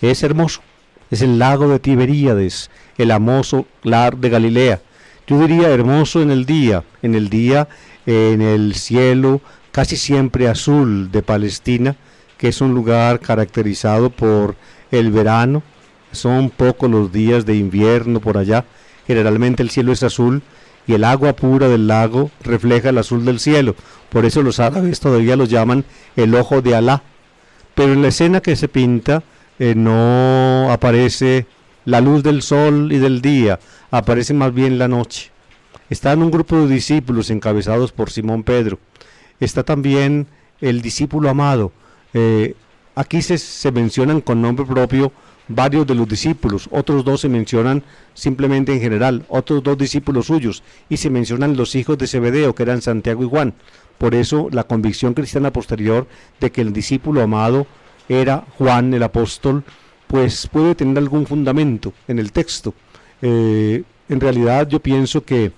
es hermoso. Es el lago de Tiberíades, el hermoso mar de Galilea. Yo diría hermoso en el día, en el cielo casi siempre azul de Palestina, que es un lugar caracterizado por el verano. Son pocos los días de invierno por allá. Generalmente el cielo es azul y el agua pura del lago refleja el azul del cielo. Por eso los árabes todavía lo llaman el ojo de Alá. Pero en la escena que se pinta no aparece la luz del sol y del día, aparece más bien la noche. Están un grupo de discípulos encabezados por Simón Pedro. Está también el discípulo amado. Aquí se mencionan con nombre propio varios de los discípulos, otros dos se mencionan simplemente en general, otros dos discípulos suyos, y se mencionan los hijos de Zebedeo, que eran Santiago y Juan. Por eso la convicción cristiana posterior de que el discípulo amado era Juan el apóstol, pues puede tener algún fundamento en el texto. En realidad yo pienso que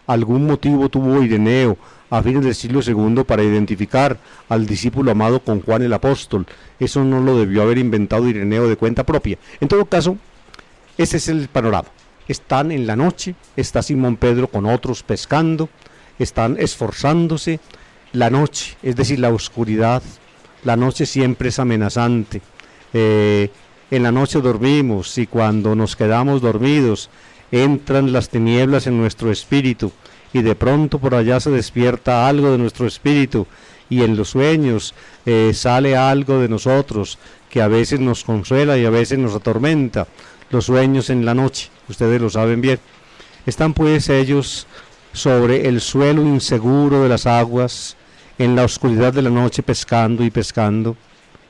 algún motivo tuvo Ireneo a fines del siglo II para identificar al discípulo amado con Juan el apóstol. Eso no lo debió haber inventado Ireneo de cuenta propia. En todo caso, ese es el panorama. Están en la noche, está Simón Pedro con otros pescando, están esforzándose. La noche, es decir, la oscuridad, la noche siempre es amenazante. En la noche dormimos y cuando nos quedamos dormidos entran las tinieblas en nuestro espíritu y de pronto por allá se despierta algo de nuestro espíritu y en los sueños sale algo de nosotros que a veces nos consuela y a veces nos atormenta. Los sueños en la noche, ustedes lo saben bien. Están pues ellos sobre el suelo inseguro de las aguas, en la oscuridad de la noche pescando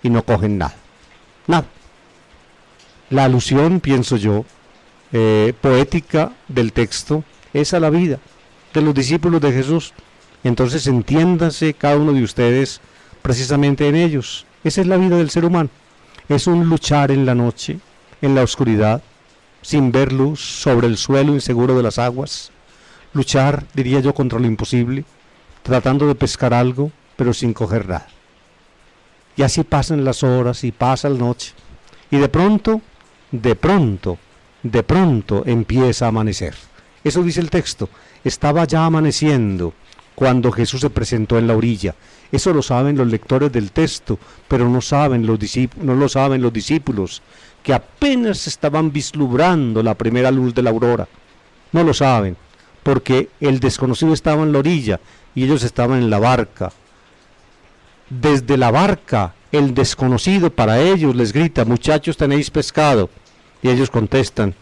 y no cogen nada. Nada. La alusión, pienso yo, poética del texto es a la vida de los discípulos de Jesús. Entonces entiéndase cada uno de ustedes precisamente en ellos. Esa es la vida del ser humano. Es un luchar en la noche, en la oscuridad, sin ver luz, sobre el suelo inseguro de las aguas. Luchar, diría yo, contra lo imposible, tratando de pescar algo, pero sin coger nada. Y así pasan las horas y pasa la noche. Y de pronto empieza a amanecer. Eso dice el texto. Estaba ya amaneciendo cuando Jesús se presentó en la orilla. Eso lo saben los lectores del texto, pero no lo saben los discípulos, que apenas estaban vislumbrando la primera luz de la aurora. No lo saben, porque el desconocido estaba en la orilla y ellos estaban en la barca. Desde la barca, el desconocido para ellos les grita: muchachos, ¿tenéis pescado? Y ellos contestan: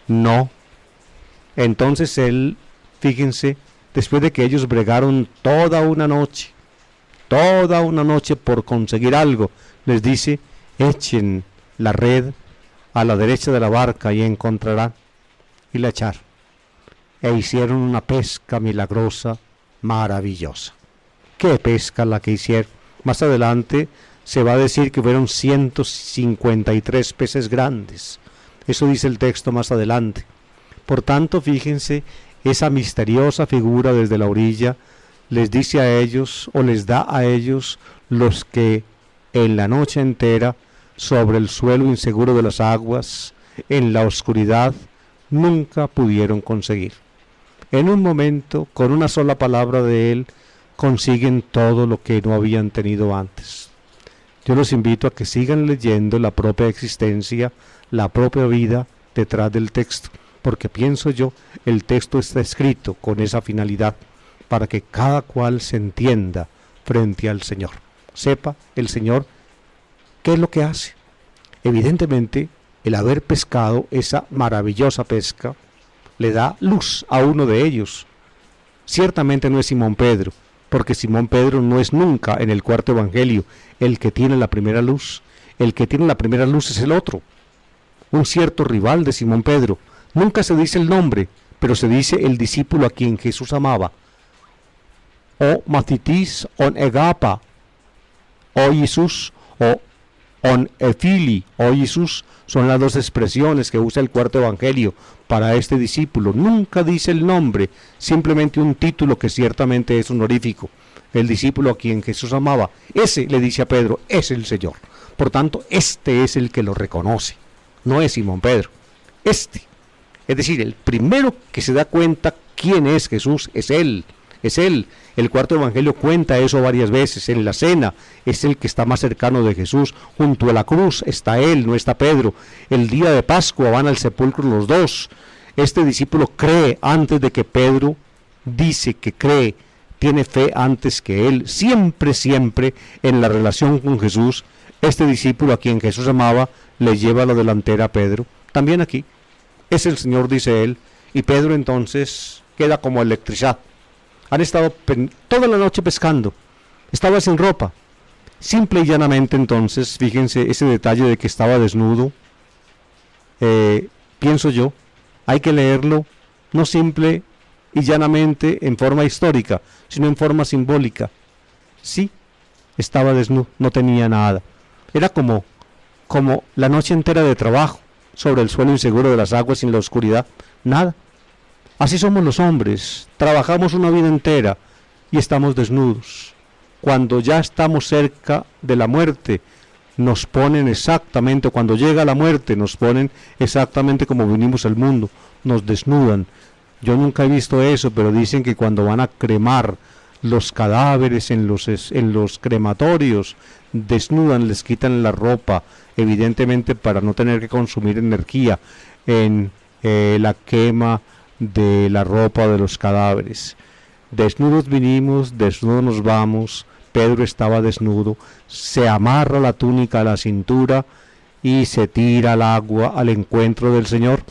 no. Entonces él, fíjense, después de que ellos bregaron toda una noche por conseguir algo, les dice: echen la red a la derecha de la barca y encontrarán. Y la echaron. E hicieron una pesca milagrosa, maravillosa. ¿Qué pesca la que hicieron? Más adelante se va a decir que fueron 153 peces grandes. Eso dice el texto más adelante. Por tanto, fíjense, esa misteriosa figura desde la orilla les dice a ellos, o les da a ellos, los que en la noche entera, sobre el suelo inseguro de las aguas, en la oscuridad, nunca pudieron conseguir. En un momento, con una sola palabra de él, consiguen todo lo que no habían tenido antes. Yo los invito a que sigan leyendo la propia existencia, la propia vida detrás del texto, porque pienso yo, el texto está escrito con esa finalidad, para que cada cual se entienda frente al Señor. Sepa el Señor qué es lo que hace. Evidentemente, el haber pescado esa maravillosa pesca le da luz a uno de ellos. Ciertamente no es Simón Pedro, porque Simón Pedro no es nunca en el cuarto evangelio el que tiene la primera luz. El que tiene la primera luz es el otro, un cierto rival de Simón Pedro. Nunca se dice el nombre, pero se dice el discípulo a quien Jesús amaba. O Matitis on Egapa, o Jesús, o on Efili, o Jesús, son las dos expresiones que usa el cuarto evangelio para este discípulo. Nunca dice el nombre, simplemente un título que ciertamente es honorífico. El discípulo a quien Jesús amaba, ese le dice a Pedro, es el Señor. Por tanto, este es el que lo reconoce, no es Simón Pedro, este. Es decir, el primero que se da cuenta quién es Jesús es él. es Él. El cuarto evangelio cuenta eso varias veces. En la cena es el que está más cercano de Jesús. Junto a la cruz está Él, no está Pedro. El día de Pascua van al sepulcro los dos. Este discípulo cree antes de que Pedro dice que cree, tiene fe antes que él. Siempre, siempre en la relación con Jesús, este discípulo a quien Jesús amaba le lleva la delantera a Pedro. También aquí es el Señor, dice él, y Pedro entonces queda como electrizado. Han estado toda la noche pescando, estaba sin ropa. Simple y llanamente entonces, fíjense ese detalle de que estaba desnudo. Pienso yo, hay que leerlo no simple y llanamente en forma histórica, sino en forma simbólica. Sí, estaba desnudo, no tenía nada. Era como la noche entera de trabajo sobre el suelo inseguro de las aguas sin la oscuridad, nada. Así somos los hombres, trabajamos una vida entera y estamos desnudos. Cuando ya estamos cerca de la muerte, nos ponen exactamente, cuando llega la muerte, nos ponen exactamente como vinimos al mundo, nos desnudan. Yo nunca he visto eso, pero dicen que cuando van a cremar los cadáveres en los crematorios, desnudan, les quitan la ropa, evidentemente para no tener que consumir energía en la quema de la ropa de los cadáveres. Desnudos vinimos, desnudos nos vamos. Pedro estaba desnudo, se amarra la túnica a la cintura y se tira al agua al encuentro del Señor.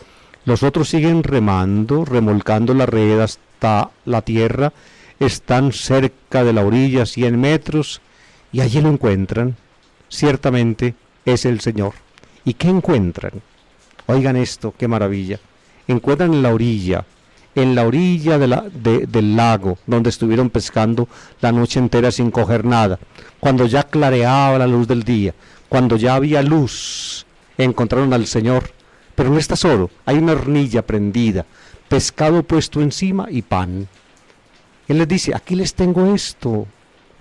Los otros siguen remando, remolcando la red hasta la tierra, están cerca de la orilla, 100 metros, y allí lo encuentran. Ciertamente es el Señor. ¿Y qué encuentran? Oigan esto, qué maravilla. Encuentran en la orilla del lago, donde estuvieron pescando la noche entera sin coger nada. Cuando ya clareaba la luz del día, cuando ya había luz, encontraron al Señor. Pero no está solo, hay una hornilla prendida, pescado puesto encima y pan. Él les dice, aquí les tengo esto,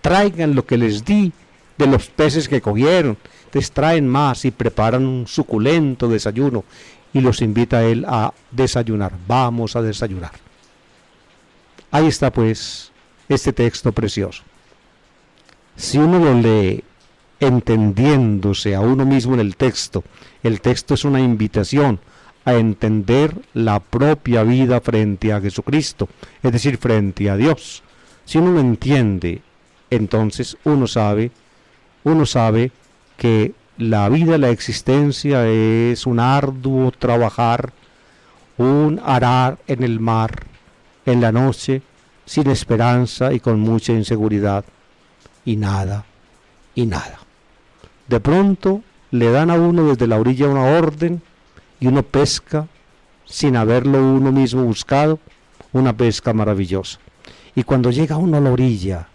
traigan lo que les di de los peces que cogieron. Les traen más y preparan un suculento desayuno y los invita a él a desayunar. Vamos a desayunar. Ahí está pues este texto precioso. Si uno lo lee entendiéndose a uno mismo en el texto es una invitación a entender la propia vida frente a Jesucristo, es decir, frente a Dios. Si uno lo entiende, entonces uno sabe que la vida, la existencia es un arduo trabajar, un arar en el mar, en la noche, sin esperanza y con mucha inseguridad, y nada. De pronto le dan a uno desde la orilla una orden y uno pesca sin haberlo uno mismo buscado, una pesca maravillosa. Y cuando llega uno a la orilla,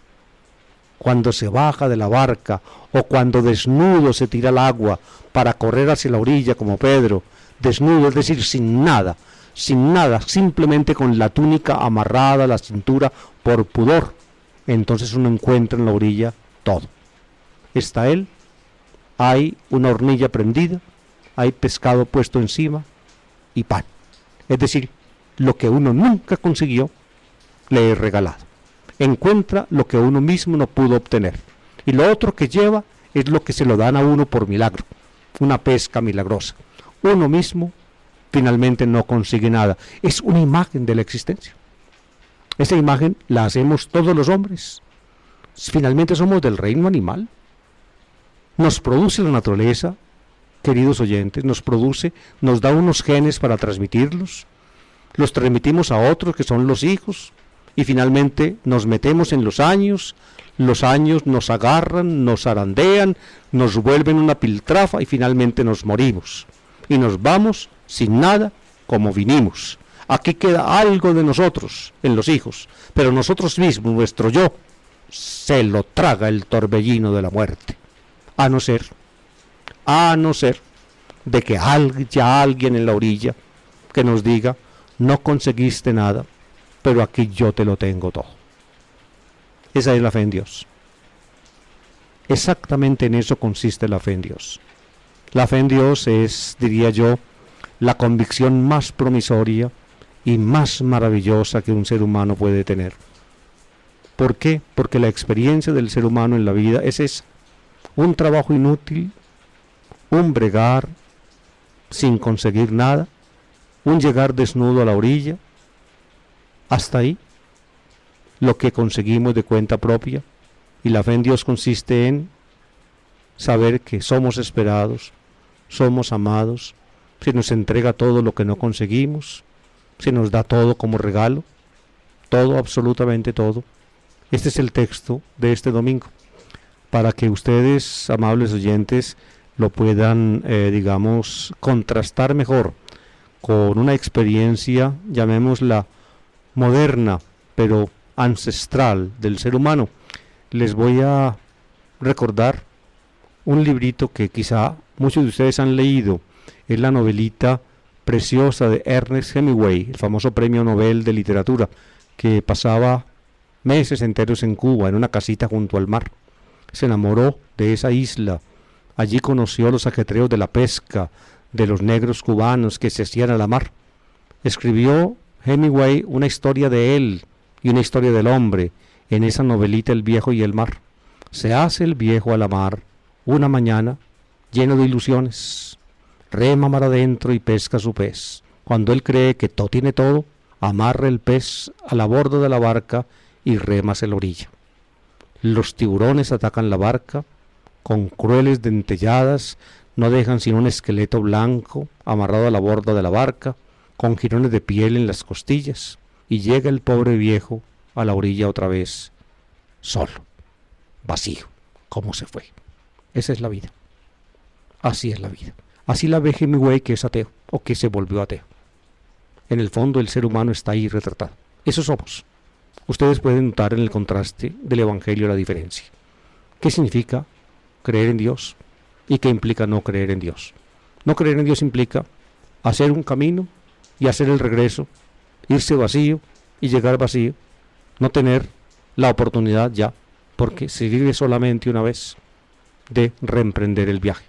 cuando se baja de la barca o cuando desnudo se tira al agua para correr hacia la orilla como Pedro, desnudo, es decir, sin nada, simplemente con la túnica amarrada a la cintura por pudor, entonces uno encuentra en la orilla todo. Está él, hay una hornilla prendida, hay pescado puesto encima y pan. Es decir, lo que uno nunca consiguió, le he regalado. Encuentra lo que uno mismo no pudo obtener. Y lo otro que lleva es lo que se lo dan a uno por milagro, una pesca milagrosa. Uno mismo finalmente no consigue nada. Es una imagen de la existencia. Esa imagen la hacemos todos los hombres. Finalmente somos del reino animal. Nos produce la naturaleza, queridos oyentes, nos da unos genes para transmitirlos, los transmitimos a otros que son los hijos, y finalmente nos metemos en los años nos agarran, nos zarandean, nos vuelven una piltrafa y finalmente nos morimos. Y nos vamos sin nada como vinimos. Aquí queda algo de nosotros en los hijos, pero nosotros mismos, nuestro yo, se lo traga el torbellino de la muerte. A no ser de que haya alguien en la orilla que nos diga, no conseguiste nada, pero aquí yo te lo tengo todo. Esa es la fe en Dios. Exactamente en eso consiste la fe en Dios. La fe en Dios es, diría yo, la convicción más promisoria y más maravillosa que un ser humano puede tener. ¿Por qué? Porque la experiencia del ser humano en la vida es esa, un trabajo inútil, un bregar sin conseguir nada, un llegar desnudo a la orilla, hasta ahí, lo que conseguimos de cuenta propia. Y la fe en Dios consiste en saber que somos esperados, somos amados, se nos entrega todo lo que no conseguimos, se nos da todo como regalo, todo, absolutamente todo. Este es el texto de este domingo, para que ustedes, amables oyentes, lo puedan, contrastar mejor con una experiencia, llamémosla moderna, pero ancestral del ser humano. Les voy a recordar un librito que quizá muchos de ustedes han leído. Es la novelita preciosa de Ernest Hemingway, el famoso premio Nobel de literatura, que pasaba meses enteros en Cuba, en una casita junto al mar. Se enamoró de esa isla. Allí conoció los ajetreos de la pesca, de los negros cubanos que se hacían a la mar. Escribió Hemingway una historia de él y una historia del hombre en esa novelita El viejo y el mar. Se hace el viejo a la mar una mañana lleno de ilusiones. Rema mar adentro y pesca su pez. Cuando él cree que todo tiene todo, amarra el pez a la borda de la barca y rema hacia la orilla. Los tiburones atacan la barca con crueles dentelladas, no dejan sino un esqueleto blanco amarrado a la borda de la barca, con jirones de piel en las costillas, y llega el pobre viejo a la orilla otra vez, solo, vacío, como se fue. Esa es la vida. Así es la vida. Así la ve Hemingway, que es ateo, o que se volvió ateo. En el fondo el ser humano está ahí retratado. Eso somos. Ustedes pueden notar en el contraste del Evangelio la diferencia. ¿Qué significa creer en Dios y qué implica no creer en Dios? No creer en Dios implica hacer un camino y hacer el regreso, irse vacío y llegar vacío, no tener la oportunidad ya, porque se vive solamente una vez, de reemprender el viaje.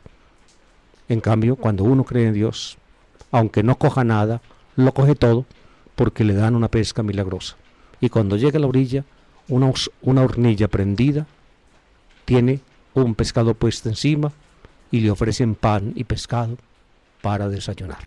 En cambio, cuando uno cree en Dios, aunque no coja nada, lo coge todo, porque le dan una pesca milagrosa. Y cuando llega a la orilla, una hornilla prendida, tiene un pescado puesto encima y le ofrecen pan y pescado para desayunar.